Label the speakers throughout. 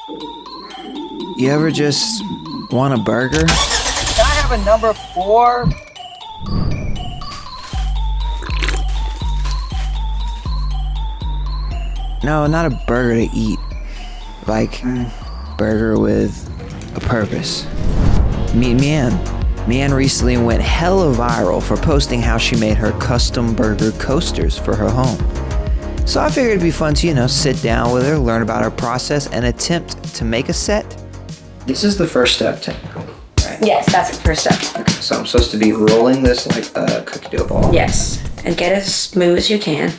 Speaker 1: You ever just want a burger?
Speaker 2: Can I have a number 4?
Speaker 1: No, not a burger to eat. Like, burger with a purpose. Meet Mian. Mian recently went hella viral for posting how she made her custom burger coasters for her home. So I figured it'd be fun to, sit down with her, learn about her process, and attempt to make a set. This is the first step, technically, right?
Speaker 3: Yes, that's the first step.
Speaker 1: Okay, so I'm supposed to be rolling this like a cookie dough ball.
Speaker 3: Yes, and get it as smooth as you can,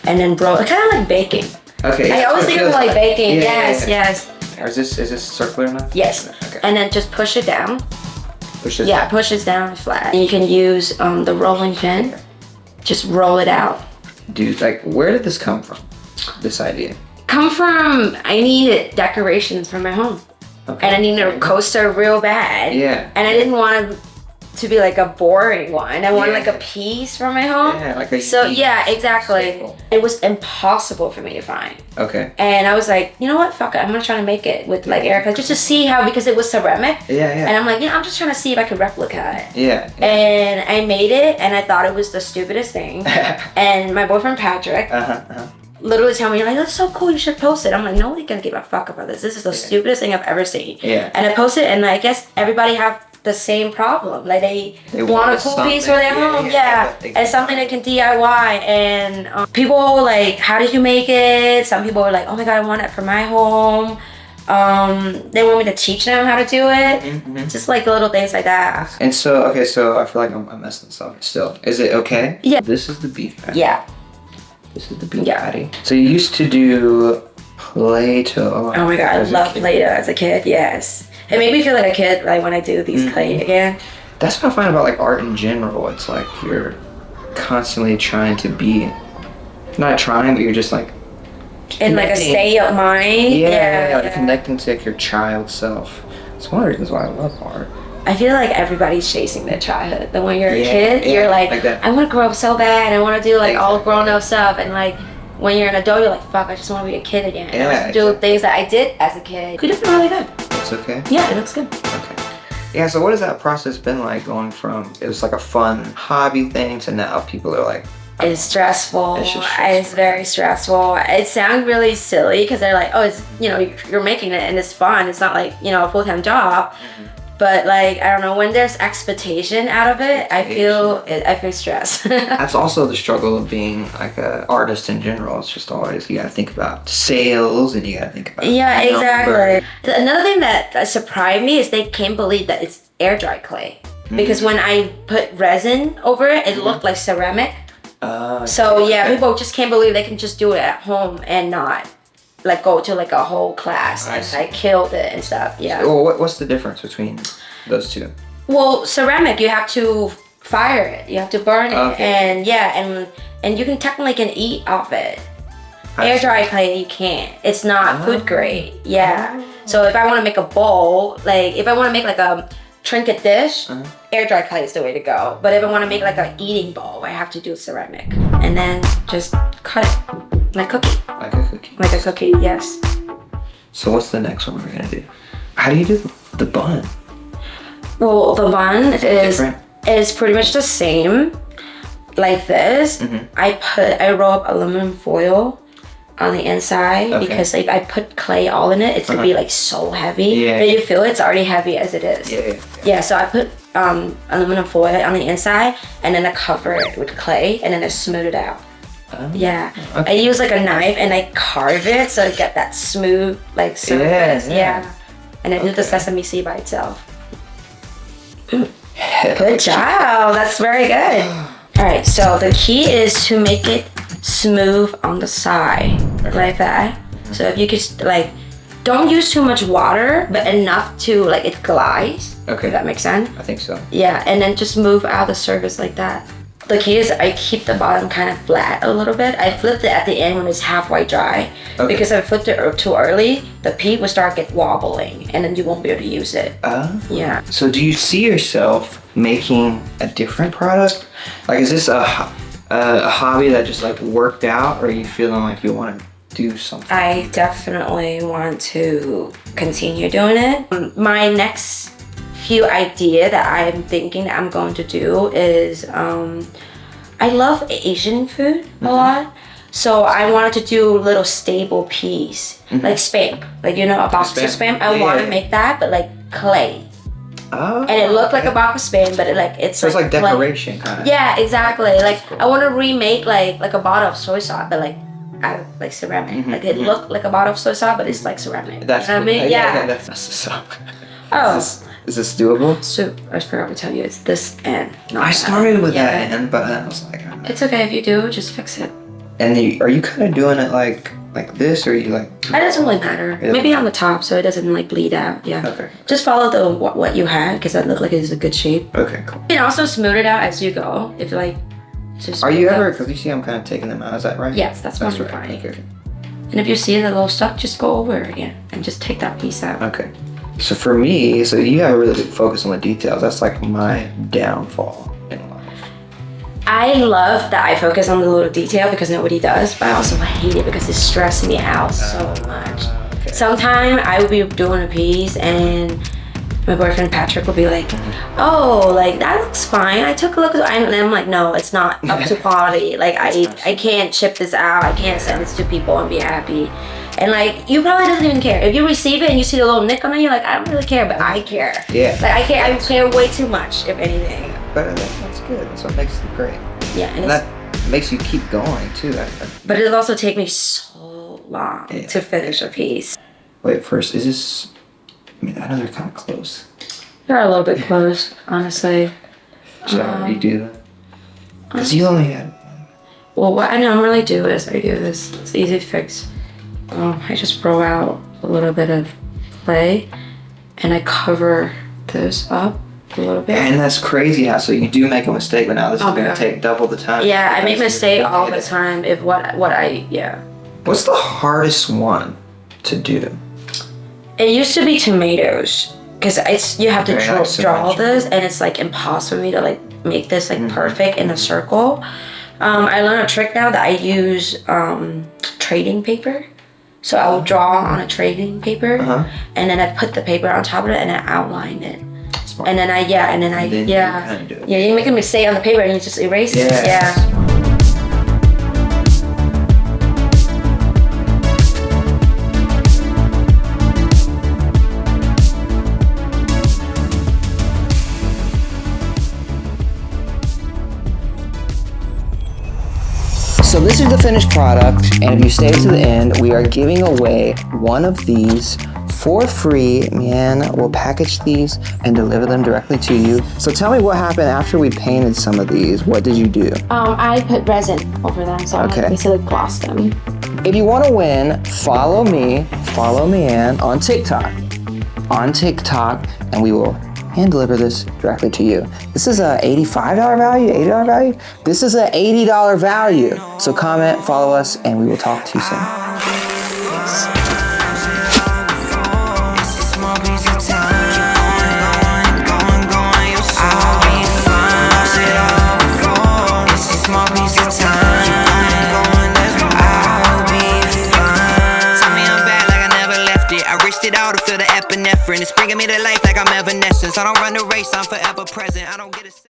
Speaker 3: and then roll it, kind of like baking.
Speaker 1: Okay.
Speaker 3: I always think of it like baking.
Speaker 1: Yeah,
Speaker 3: yes.
Speaker 1: Is this circular enough?
Speaker 3: Yes.
Speaker 1: Okay.
Speaker 3: And then just push it down.
Speaker 1: Push it.
Speaker 3: Yeah, push it down flat. And you can use the rolling pin. Just roll it out.
Speaker 1: Dude, like, where did this come from? This idea?
Speaker 3: Come from, I needed decorations for my home.
Speaker 1: Okay.
Speaker 3: And I needed a coaster real bad.
Speaker 1: Yeah.
Speaker 3: And I didn't want it to be like a boring one. I wanted like a piece for my home.
Speaker 1: Yeah, like a
Speaker 3: So yeah, exactly.
Speaker 1: staple.
Speaker 3: It was impossible for me to find.
Speaker 1: Okay.
Speaker 3: And I was like, you know what? Fuck it. I'm gonna try to make it with like Erica just to see how, because it was ceramic.
Speaker 1: Yeah.
Speaker 3: And I'm like, I'm just trying to see if I could replicate it.
Speaker 1: Yeah.
Speaker 3: And I made it, and I thought it was the stupidest thing. And my boyfriend Patrick literally told me, that's so cool, you should post it. I'm like, nobody's gonna give a fuck about this. This is the stupidest thing I've ever seen.
Speaker 1: Yeah.
Speaker 3: And I posted, and I guess everybody have the same problem. Like they want a cool piece for their home. Yeah. And something they can DIY. And people were like, how did you make it? Some people were like, oh my God, I want it for my home. They want me to teach them how to do it. Just like little things like that.
Speaker 1: And so, okay, so I feel like I'm messing this up still. Is it okay?
Speaker 3: Yeah.
Speaker 1: This is the beef patty.
Speaker 3: Yeah.
Speaker 1: This is the beef patty. So you used to do Play-Doh.
Speaker 3: Oh my God, I love Play-Doh as a kid, yes. It made me feel like a kid like when I do these clay again.
Speaker 1: That's what I find about like art in general. It's like you're constantly trying to be, not trying, but you're just like
Speaker 3: in like a state of mind.
Speaker 1: Yeah, connecting to like your child self. It's one of the reasons why I love art.
Speaker 3: I feel like everybody's chasing their childhood. Then when you're a kid, you're like I want to grow up so bad. I want to do like all grown up stuff. And like when you're an adult, you're like, fuck, I just want to be a kid again. I want to do things that I did as a kid. Could have been really good.
Speaker 1: It's okay?
Speaker 3: Yeah, it looks good.
Speaker 1: Okay. Yeah, so what has that process been like, going from it was like a fun hobby thing to now people are like,
Speaker 3: it's stressful.
Speaker 1: It's just stressful.
Speaker 3: It's very stressful. It sounds really silly because they're like, oh, it's, you're making it and it's fun. It's not like, a full-time job. But like, I don't know, when there's expectation out of it, I feel stressed.
Speaker 1: That's also the struggle of being like an artist in general. It's just always, you gotta think about sales and you gotta think about
Speaker 3: exactly. Another thing that surprised me is they can't believe that it's air dry clay. Because when I put resin over it, it looked like ceramic. So yeah, people just can't believe they can just do it at home and not like go to like a whole class and like killed it and stuff. Yeah.
Speaker 1: So what's the difference between those two?
Speaker 3: Well, ceramic, you have to fire it. You have to burn it, and and you can technically eat off it. Air dry clay, you can't. It's not food grade. Yeah. So if I want to make a bowl, like if I want to make like a trinket dish, air dry clay is the way to go. But if I want to make like an eating bowl, I have to do ceramic, and then just cut it like cookie.
Speaker 1: Like a cookie.
Speaker 3: Like a cookie, yes.
Speaker 1: So what's the next one we're gonna do? How do you do the bun?
Speaker 3: Well, the bun
Speaker 1: different?
Speaker 3: is pretty much the same, like this. I roll up aluminum foil on the inside because if I put clay all in it, it's gonna be like so heavy.
Speaker 1: Yeah.
Speaker 3: But you feel it's already heavy as it is. Yeah. So I put aluminum foil on the inside, and then I cover it with clay, and then I smooth it out. I use like a knife and I carve it so I get that smooth like surface. And I do the sesame seed by itself. Good job. That's very good. All right, so the key is to make it smooth on the side, like that. So if you could like, don't use too much water, but enough to like it glides.
Speaker 1: Okay.
Speaker 3: If that makes sense.
Speaker 1: I think so.
Speaker 3: Yeah, and then just move out the surface like that. The key is I keep the bottom kind of flat a little bit. I flipped it at the end when it's halfway dry. Because if I flipped it too early, the peat will start get wobbling and then you won't be able to use it. Yeah.
Speaker 1: So do you see yourself making a different product? Like, is this a hobby that just like worked out, or are you feeling like you want to do something.
Speaker 3: I definitely want to continue doing it. My next few idea that I'm thinking that I'm going to do is I love Asian food a lot. So I wanted to do a little staple piece, like Spam, like you know, a box of Spam. I want to make that, but like clay.
Speaker 1: Oh,
Speaker 3: and it looked like a box of Spam, but it's
Speaker 1: like decoration kind of.
Speaker 3: Yeah, exactly. Like cool. I want to remake like a bottle of soy sauce, but like out of like ceramic. Like it looked like a bottle of soy sauce, but it's like ceramic.
Speaker 1: That's
Speaker 3: you know what I mean?
Speaker 1: Yeah. That's the song.
Speaker 3: Oh.
Speaker 1: Is this doable?
Speaker 3: So I forgot to tell you, it's this end.
Speaker 1: I started with that end, but I was like,
Speaker 3: it's okay if you do, just fix it.
Speaker 1: And are you kind of doing it like this, or are you like?
Speaker 3: It doesn't really matter. Maybe on the top, so it doesn't like bleed out. Yeah.
Speaker 1: Okay.
Speaker 3: Just follow the what you had, because that looked like it's a good shape.
Speaker 1: Okay, cool.
Speaker 3: You can also smooth it out as you go. If like, just.
Speaker 1: Are you ever? Because you see, I'm kind of taking them out. Is that right?
Speaker 3: Yes, that's right. Fine.
Speaker 1: Okay.
Speaker 3: And if you see the little stuff, just go over it again and just take that piece out.
Speaker 1: Okay. So for me, so you have a really big focus on the details. That's like my downfall in life.
Speaker 3: I love that I focus on the little detail because nobody does, but I also hate it because it's stressing me out so much. Okay. Sometimes I would be doing a piece and my boyfriend Patrick will be like, oh, like that looks fine. I took a look, and I'm like, no, it's not up to quality. Like I can't ship this out. I can't send this to people and be happy. And like, you probably doesn't even care. If you receive it and you see the little nick on it, you're like, I don't really care, but I care.
Speaker 1: Yeah.
Speaker 3: Like I care way too much, if anything.
Speaker 1: But that's good. That's what makes it great.
Speaker 3: Yeah,
Speaker 1: and that makes you keep going too.
Speaker 3: But it'll also take me so long to finish a piece.
Speaker 1: Wait, first, is this? I mean, I know they're kind of close.
Speaker 3: They're a little bit close, honestly.
Speaker 1: Should I redo that? Because you only had.
Speaker 3: Well, what I normally do is I do this. It's easy to fix. I just roll out a little bit of clay, and I cover this up a little bit.
Speaker 1: And that's crazy how so you do make a mistake, but now this is gonna take double the time.
Speaker 3: Yeah, I make mistakes all the time. If
Speaker 1: What's the hardest one to do?
Speaker 3: It used to be tomatoes, because you have to draw this, and it's like impossible for me to like make this like perfect in a circle. I learned a trick now that I use trading paper. So I will draw on a trading paper, and then I put the paper on top of it, and I outline it. Smart. And then you make a mistake on the paper, and you just erase it. Yeah.
Speaker 1: So this is the finished product, and if you stay to the end, we are giving away one of these for free. Mian will package these and deliver them directly to you. So tell me what happened after we painted some of these. What did you do?
Speaker 3: I put resin over them, so I basically glossed them.
Speaker 1: If you want to win, follow me, follow Mian on TikTok, and we will hand deliver this directly to you. This is a $85 value, $80 value. This is a $80 value. So comment, follow us, and we will talk to you soon.
Speaker 4: It's bringing me to life like I'm evanescence. I don't run the race, I'm forever present. I don't get a